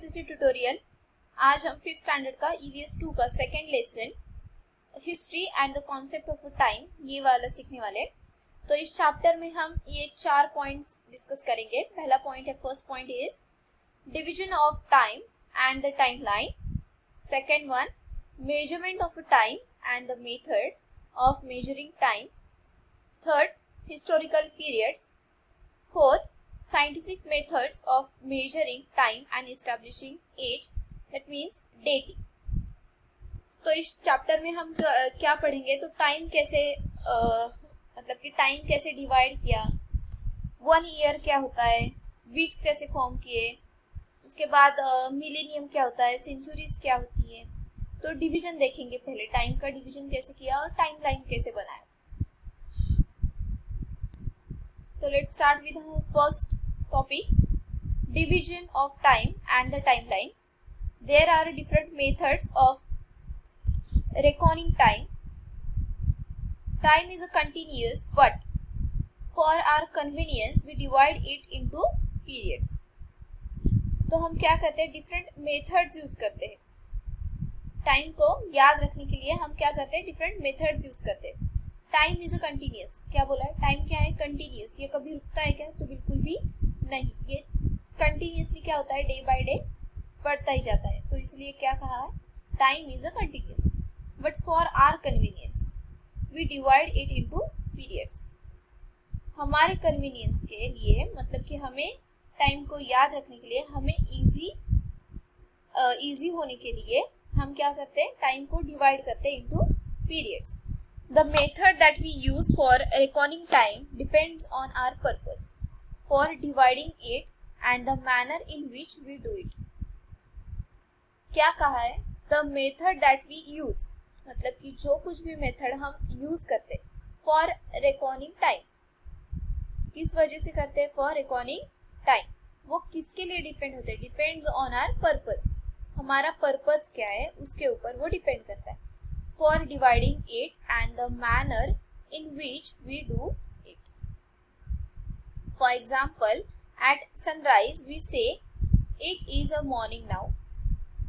SSC tutorial. आज हम 5th standard का ईवीएस 2 का second lesson history and the concept of time ये वाला सीखने वाले। तो इस चैप्टर में हम ये 4 पॉइंट्स डिस्कस करेंगे। पहला पॉइंट है, first point is division of time and the time line. Second one, measurement of time and the method of measuring time. Third, historical periods. Fourth, scientific methods of measuring time and establishing age, that means dating। तो इस chapter में हम क्या पढ़ेंगे, तो time कैसे मतलब कि टाइम कैसे डिवाइड किया, 1 ईयर क्या होता है, वीक्स कैसे फॉर्म किए, उसके बाद मिलेनियम क्या होता है, सेंचुरीज क्या होती है। तो डिवीजन देखेंगे, पहले टाइम का डिवीजन कैसे किया और टाइम लाइन कैसे बनाया। So let's start with our first topic, division of time and the timeline. There are different methods of reckoning time. Time is a continuous, but for our convenience we divide it into periods. तो हम क्या करते हैं, different methods use करते हैं। Time को याद रखने के लिए हम क्या करते हैं, डिफरेंट मेथड्स यूज करते हैं। टाइम इज अ कंटिन्यूस, क्या बोला है, टाइम क्या है, कंटिन्यूस। ये कभी रुकता है क्या, तो बिल्कुल भी नहीं। ये कंटिन्यूसली क्या होता है, डे बाय डे बढ़ता ही जाता है। तो इसलिए क्या कहा है, time is a continuous, but for our convenience we divide it into periods. हमारे कन्वीनियंस के लिए, मतलब कि हमें टाइम को याद रखने के लिए, हमें इजी होने के लिए हम क्या करते हैं, टाइम को डिवाइड करते हैं into periods. The method that we use for reckoning time depends on our purpose for dividing it and the manner in which we do it। क्या कहा है, the method that we use, मतलब कि जो कुछ भी मेथड हम use करते for reckoning time, किस वजह से करते हैं, for reckoning time, वो किसके लिए डिपेंड होते हैं, depends on our purpose। हमारा पर्पज क्या है उसके ऊपर वो डिपेंड करता है। For dividing it and the manner in which we do it. For example, at sunrise we say it is a morning now,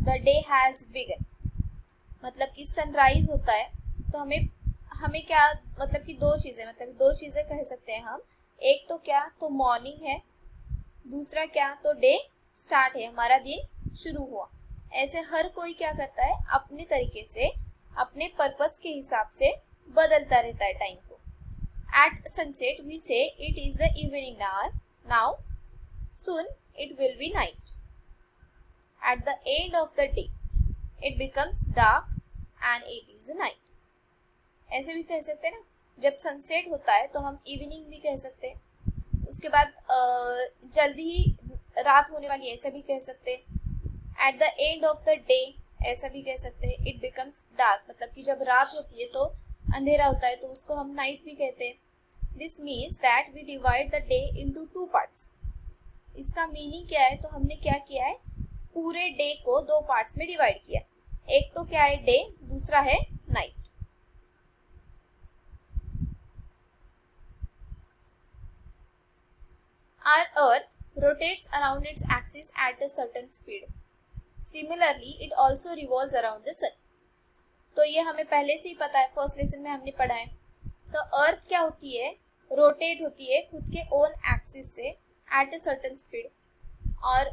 the day has begun। मतलब कि सनराइज होता है तो हमें क्या, मतलब कि दो चीजें कह सकते हैं हम। एक तो क्या, तो मॉर्निंग है, दूसरा क्या, तो डे स्टार्ट है, हमारा दिन शुरू हुआ। ऐसे हर कोई क्या करता है, अपने तरीके से अपने पर्पस के हिसाब से बदलता रहता है टाइम को। एट सनसेट वी से it is the evening now, soon it will be night. At the end of the day it becomes dark and it is night. ऐसे भी कह सकते हैं ना, जब सनसेट होता है तो हम इवनिंग भी कह सकते हैं। उसके बाद जल्दी ही रात होने वाली, ऐसा भी कह सकते हैं। At the end of the day ऐसा भी कह सकते हैं। इट बिकम्स डार्क, मतलब कि जब रात होती है तो अंधेरा होता है, तो उसको हम नाइट भी कहते हैं। This means that we divide the day into 2 parts. इसका मीनिंग क्या है, तो हमने क्या किया है, पूरे डे को 2 पार्ट्स में डिवाइड किया। एक तो क्या है, डे, दूसरा है night. Our earth rotates around its axis at a certain speed. Similarly, it also revolves around the sun। तो ये हमें पहले से ही पता है, फर्स्ट लेसन में हमने पढ़ा है। तो अर्थ क्या होती है, रोटेट होती है खुद के ओन एक्सिस से एट अ सर्टेन स्पीड, और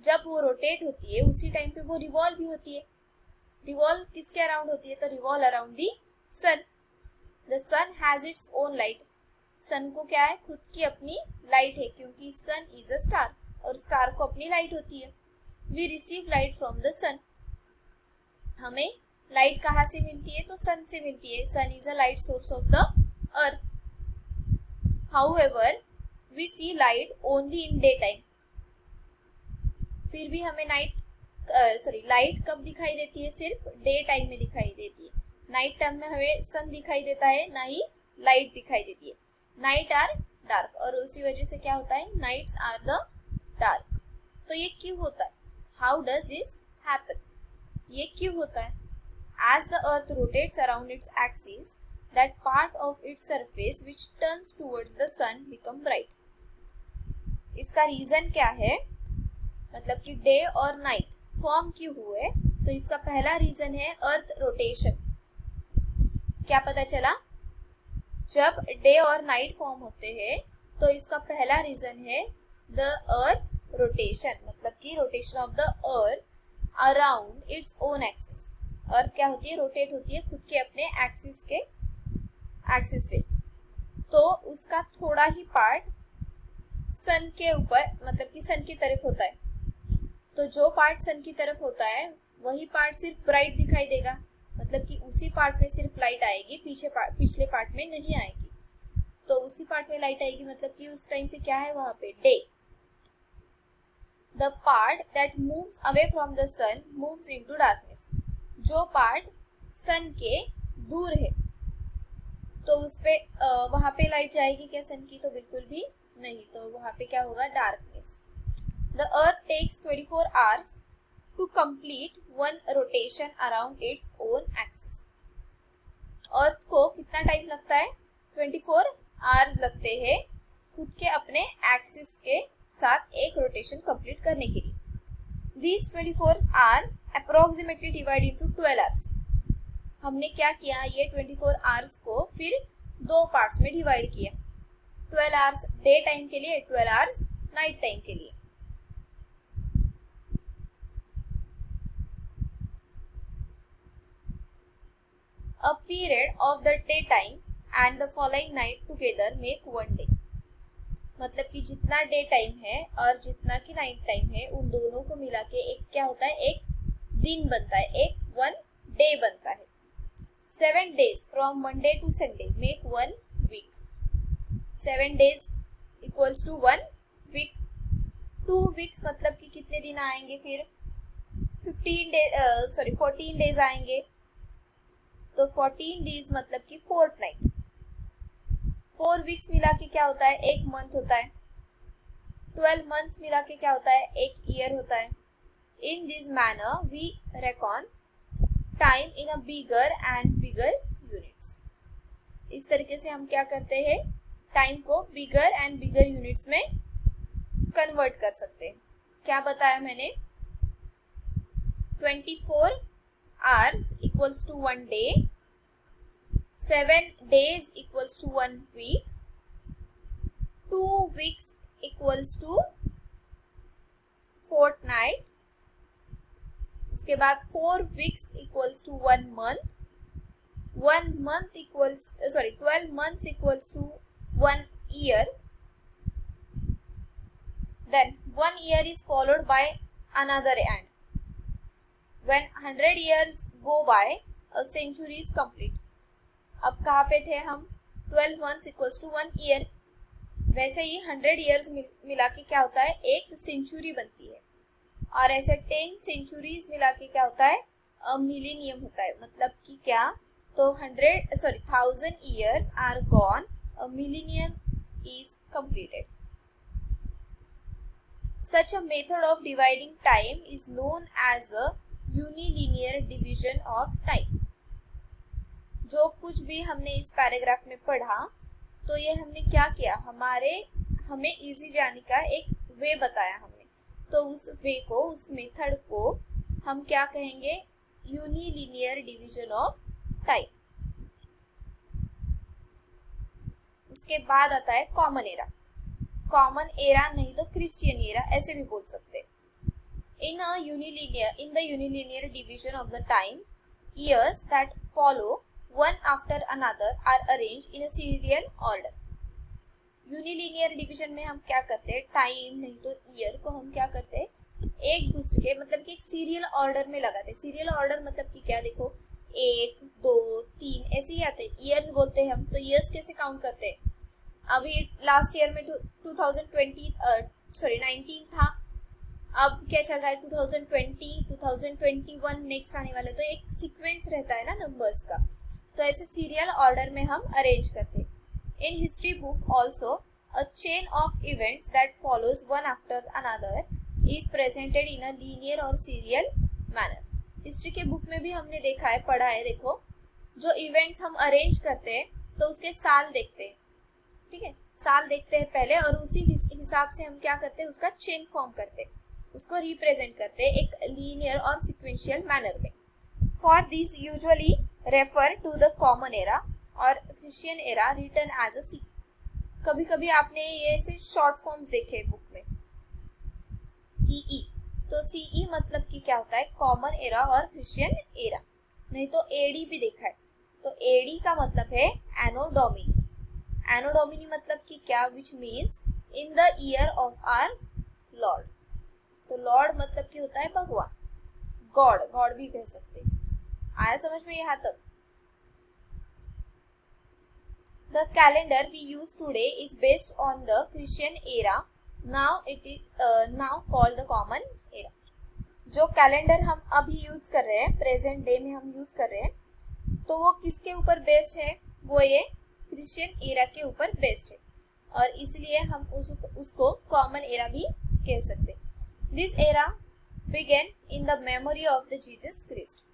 जब वो रोटेट होती है उसी टाइम पे वो रिवॉल्व भी होती है। रिवॉल्व किसके अराउंड होती है, तो revolve around the sun. The sun has its own light. Sun को क्या है, खुद की अपनी लाइट है, क्योंकि सन इज अ स्टार और स्टार को अपनी लाइट होती है। We receive light from the sun। हमें लाइट कहाँ से मिलती है, तो सन से मिलती है। सन is a light source of the earth। However, we see light only in daytime। फिर भी हमें लाइट कब दिखाई देती है, सिर्फ डे टाइम में दिखाई देती है। नाइट टाइम में हमें सन दिखाई देता है, ना ही लाइट दिखाई देती है। नाइट आर डार्क, और उसी वजह से क्या होता है, नाइट्स आर द डार्क। तो ये क्यों होता है, How does this happen? ये क्यों होता है? As the earth rotates around its axis, that part of its surface which turns towards the sun become bright। इसका रीजन क्या है, मतलब कि डे और नाइट फॉर्म क्यों हुए, तो इसका पहला रीजन है अर्थ रोटेशन। क्या पता चला, जब डे और नाइट फॉर्म होते हैं तो इसका पहला रीजन है द अर्थ रोटेशन, मतलब कि rotation of the earth around its own axis. Earth क्या होती है, रोटेट होती है खुद के अपने एक्सिस से। तो उसका थोड़ा ही पार्ट सन के ऊपर, मतलब कि सन की तरफ होता है। तो जो पार्ट सन की तरफ होता है वही पार्ट सिर्फ ब्राइट दिखाई देगा, मतलब कि उसी पार्ट में सिर्फ लाइट आएगी, पिछले पार्ट में नहीं आएगी। तो उसी पार्ट में लाइट आएगी, मतलब कि उस टाइम पे क्या है वहां पे, day. The part that moves away from the sun moves into darkness. जो पार्ट सन के दूर है तो उस पे वहां पे लाइट जाएगी क्या सन की, तो बिल्कुल भी नहीं। तो वहां पे क्या होगा, darkness. The earth takes 24 hours to complete one rotation around its own axis. Earth को कितना टाइम लगता है, 24 आवर्स लगते हैं खुद के अपने एक्सिस के साथ एक रोटेशन कंप्लीट करने के लिए। These 24 hours approximately divide into 12 hours। हमने क्या किया, ये 24 आवर्स को फिर दो पार्ट्स में डिवाइड किया। 12 आवर्स डे टाइम के लिए, 12 आवर्स नाइट टाइम के लिए। A period of the day time and the following night together make one day। मतलब कि जितना डे टाइम है और जितना की नाइट टाइम है उन दोनों को मिला के एक क्या होता है, एक दिन बनता है, एक वन डे बनता है। 7 days from Monday to Sunday make one week. 7 days equals to 1 week. 2 weeks मतलब कि कितने दिन आएंगे फिर, 14 डेज आएंगे। तो 14 days मतलब कि फोर्टनाइट। 4 weeks मिला के क्या होता है, एक मंथ होता है। 12 months मिला के क्या होता है, एक ईयर होता है। In this manner we reckon time in a bigger and bigger units. इस तरीके से हम क्या करते हैं, टाइम को बिगर एंड बिगर यूनिट्स में कन्वर्ट कर सकते हैं। क्या बताया मैंने, 24 hours equals to 1 day, 7 days equals to 1 week, 2 weeks equals to fortnight, उसके बाद 4 weeks equals to 1 month, 12 months equals to 1 year, then 1 year is followed by another end. When 100 years go by, a century is complete. अब कहाँ पे थे हम, 12 months equals to 1 year। वैसे ही 100 years मिला के क्या होता है, एक सेंचुरी बनती है। और ऐसे 10 centuries मिला के क्या होता है, मिलेनियम होता है। मतलब कि क्या, तो 1000 years are gone, a millennium is completed. Such a method of dividing time is known as a unilinear division of time। जो कुछ भी हमने इस पैराग्राफ में पढ़ा, तो ये हमने क्या किया, हमें इजी जाने का एक वे बताया हमने। तो उस वे को, उस मेथड को हम क्या कहेंगे, यूनिलिनियर डिवीजन ऑफ टाइम। उसके बाद आता है कॉमन एरा। कॉमन एरा नहीं तो क्रिश्चियन एरा ऐसे भी बोल सकते। In the unilinear division of the time, years that follow one after another are arranged in a serial order। Unilinear division में हम क्या करते हैं, टाइम नहीं तो ईयर को हम क्या करते हैं, एक दूसरे के मतलब कि एक सीरियल ऑर्डर में लगाते हैं। सीरियल ऑर्डर मतलब कि क्या, देखो 1 2 3 ऐसे ही आते हैं। ईयर्स बोलते हैं हम, तो ईयर्स कैसे काउंट करते हैं। अभी लास्ट ईयर में 19 था, अब क्या चल रहा है 2020, 2021 नेक्स्ट आने वाला है। तो एक सीक्वेंस रहता है ना नंबर्स का, तो ऐसे सीरियल ऑर्डर में हम अरेंज करते हैं। In history book also a chain of events that follows one after another is presented in a linear और सीरियल मैनर। हिस्ट्री के बुक में भी हमने देखा है, पढ़ा है। देखो जो इवेंट्स हम अरेंज करते हैं तो उसके साल देखते हैं, ठीक है, साल देखते हैं पहले, और उसी हिसाब से हम क्या करते हैं, उसका चेन फॉर्म करते हैं। उसको रिप्रेजेंट करते हैं एक लीनियर और सिक्वेंशियल मैनर में. For this usually refer to the common era और Christian era written as a C. कभी कभी आपने ये ऐसे शॉर्ट फॉर्म्स देखे बुक में, सीई. तो सीई मतलब कि क्या होता है, कॉमन एरा और क्रिश्चियन एरा. नहीं तो एडी भी देखा है. तो एडी का मतलब है एनो डोमिनी. एनो डोमिनी मतलब कि क्या, which means in the year of our lord. तो लॉर्ड मतलब कि होता है भगवान, गॉड, गॉड भी कह सकते. आया समझ में यहाँ तक? The calendar we use today is based on the Christian era. Now it is now called the common era. जो कैलेंडर हम अभी यूज कर रहे हैं, प्रेजेंट डे में हम यूज कर रहे हैं, तो वो किसके ऊपर बेस्ड है, वो ये क्रिश्चियन एरा के ऊपर बेस्ड है, और इसलिए हम उसको कॉमन एरा भी कह सकते हैं. This era began in the memory of the Jesus Christ.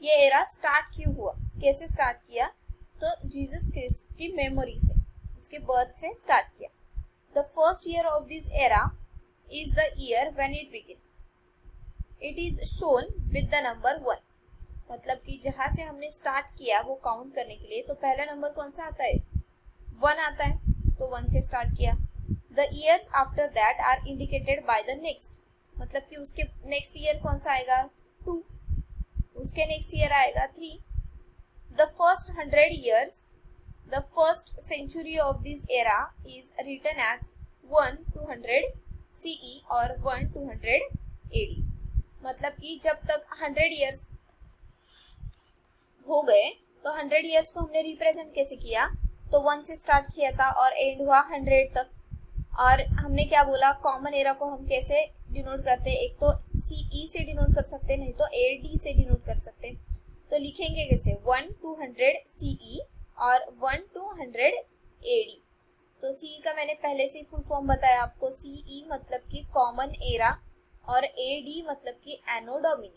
ये एरा स्टार्ट क्यों हुआ, कैसे स्टार्ट किया, तो जीसस क्रिस्ट की मेमोरी से, उसके बर्थ से स्टार्ट किया. The first year of this era is the year when it begin. It is shown with the number 1. मतलब कि जहां से हमने स्टार्ट किया वो काउंट करने के लिए, तो पहला नंबर कौन सा आता है, 1 आता है, तो 1 से स्टार्ट किया. The years after that are indicated by the next. मतलब कि उसके नेक्स्ट ईयर कौन सा आएगा, 2. उसके नेक्स्ट ईयर आएगा 3. The first 100 years, the first century of this era is written as 1 to 100 CE और 1 to 100 AD. मतलब कि जब तक 100 years हो गए, तो 100 years को हमने रिप्रेजेंट कैसे किया, तो 1 से स्टार्ट किया था और एंड हुआ 100 तक. और हमने क्या बोला, कॉमन एरा को हम कैसे डिनोट करते हैं, एक तो CE से डिनोट कर सकते हैं, नहीं तो AD से डिनोट कर सकते हैं. तो लिखेंगे कैसे, 1 to 100 CE और 1 to 100 AD. तो CE का मैंने पहले से फुल फॉर्म बताया आपको. CE मतलब कि कॉमन एरा और AD मतलब कि एनो Duminy.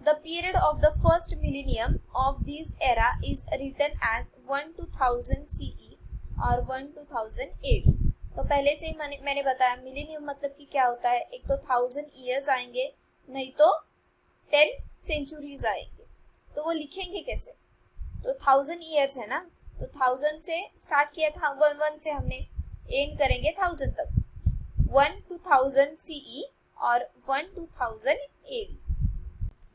The period of the first millennium of this era is written as 1 to 1000 CE और 1 to 1000 AD. तो पहले से ही मैंने बताया मिलेनियम मतलब कि क्या होता है, एक तो 1000 ईयर्स आएंगे, नहीं तो 10 सेंचुरीज आएंगे. तो वो लिखेंगे कैसे, तो 1000 ईयर्स है ना, तो 1000 से स्टार्ट किया था, 1 से हमने एंड करेंगे 1000 तक. 1 to 1000 CE और 1 to 1000 AD.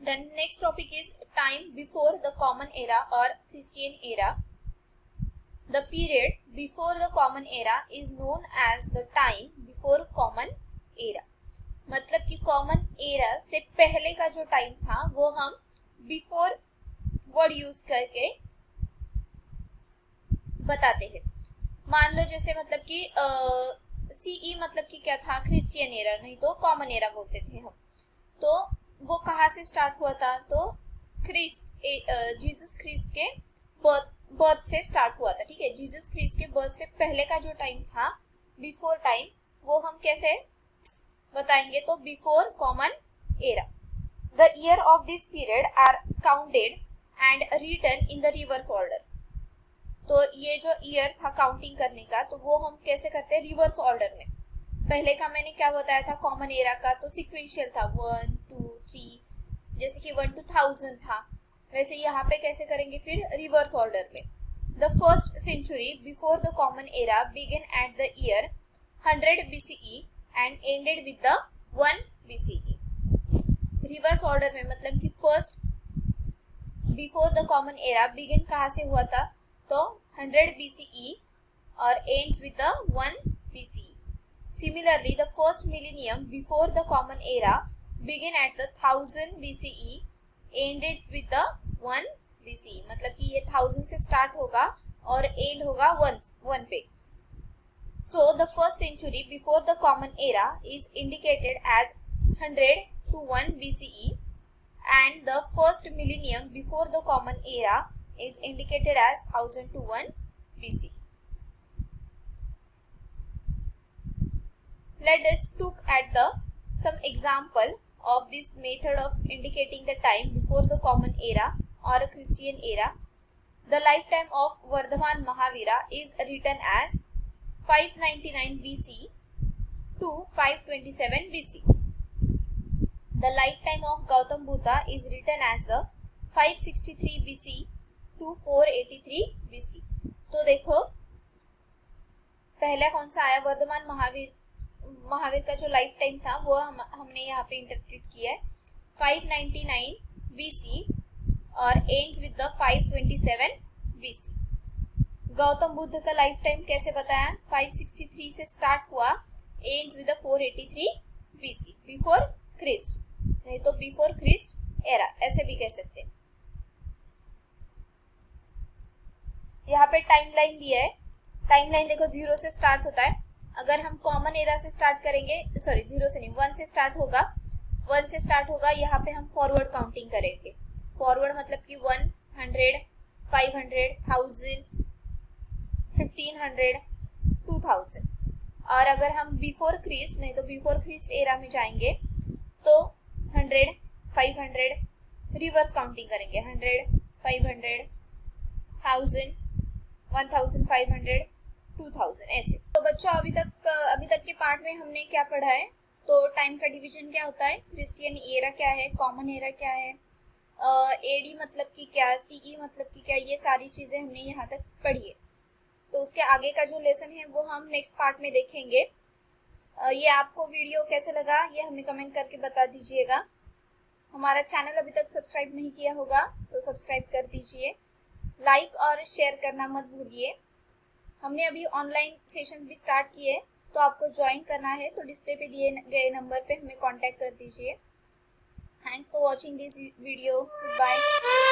Then next topic is time before the common era or Christian era. The period before the common era is known as the time before common era. मतलब कि common era से पहले का जो time था वो हम before word use करके बताते हैं. मान लो जैसे मतलब कि CE मतलब कि क्या था, क्रिश्चियन एरा, नहीं तो कॉमन एरा बोलते थे हम. तो वो कहाँ से स्टार्ट हुआ था, तो जीसस क्रिस्ट के बर्थ से स्टार्ट हुआ था. ठीक है, जीसस क्रिस्ट के बर्थ से पहले का जो टाइम था, बिफोर टाइम, वो हम कैसे बताएंगे, तो before common era. The year of this period are counted and written in the reverse order. तो ये जो ईयर था काउंटिंग करने का, तो वो हम कैसे करते हैं, रिवर्स ऑर्डर में. पहले का मैंने क्या बताया था, कॉमन एरा का तो सिक्वेंशियल था, 1 2 3, जैसे कि 1 to 1000 था, वैसे यहाँ पे कैसे करेंगे फिर, रिवर्स ऑर्डर में. The first century before the common era began at the year 100 BCE and ended with the 1 BCE. Reverse order में मतलब कि first before the common era began कहाँ से हुआ था, तो 100 BCE और ends with the 1 BCE. Similarly, the first millennium before the common era began at the 1000 BCE, ended with the 1 BCE. मतलब कि ये 1000 से स्टार्ट होगा और एंड होगा 1 पे. So the first century before the common era is indicated as 100 to 1 BCE, and the first millennium before the common era is indicated as 1000 to 1 BCE. Let us look at some example of this method of indicating the time before the common era or Christian era. The lifetime of Vardhaman Mahavira is written as 599 BC to 527 BC. The lifetime of Gautam Buddha is written as the 563 BC to 483 BC. तो देखो पहला कौन सा आया, वर्धमान महावीर का जो life time था वो हमने यहाँ पे इंटरप्रेट किया है 599 BC और ends with the 527 BC. Gautam Buddha का लाइफ टाइम कैसे बताया, 563 से स्टार्ट हुआ, ends with the 483 BC, before Christ, नहीं तो बिफोर क्रिस्ट एरा ऐसे भी कह सकते हैं. यहाँ पे टाइमलाइन दिया है. टाइमलाइन देखो 0 से स्टार्ट होता है. अगर हम कॉमन एरा से स्टार्ट करेंगे, सॉरी 0 से नहीं 1 से स्टार्ट होगा, 1 से स्टार्ट होगा. यहाँ पे हम फॉरवर्ड काउंटिंग करेंगे. फॉरवर्ड मतलब कि 100, 500, 1000, 1500, 2000. और अगर हम बिफोर क्रिस्ट, नहीं तो बिफोर क्रिस्ट एरा में जाएंगे तो 100, 500 रिवर्स काउंटिंग करेंगे. 100, 500, 1000, 1500, 2000 ऐसे. तो बच्चों अभी तक के पार्ट में हमने क्या पढ़ा है, तो टाइम का डिवीजन क्या होता है, क्रिश्चियन एरा क्या है, कॉमन एरा क्या है, एडी मतलब कि क्या, सीई मतलब कि क्या, ये सारी चीजें हमने यहाँ तक पढ़ी है. तो उसके आगे का जो लेसन है वो हम नेक्स्ट पार्ट में देखेंगे. ये आपको वीडियो कैसे लगा ये हमें कमेंट करके बता दीजिएगा. हमारा चैनल अभी तक सब्सक्राइब नहीं किया होगा तो सब्सक्राइब कर दीजिए. लाइक और शेयर करना मत भूलिए. हमने अभी ऑनलाइन सेशंस भी स्टार्ट किए, तो आपको ज्वाइन करना है तो डिस्प्ले पे दिए गए नंबर पे हमें कांटेक्ट कर दीजिए. Thanks for watching this video. Good bye.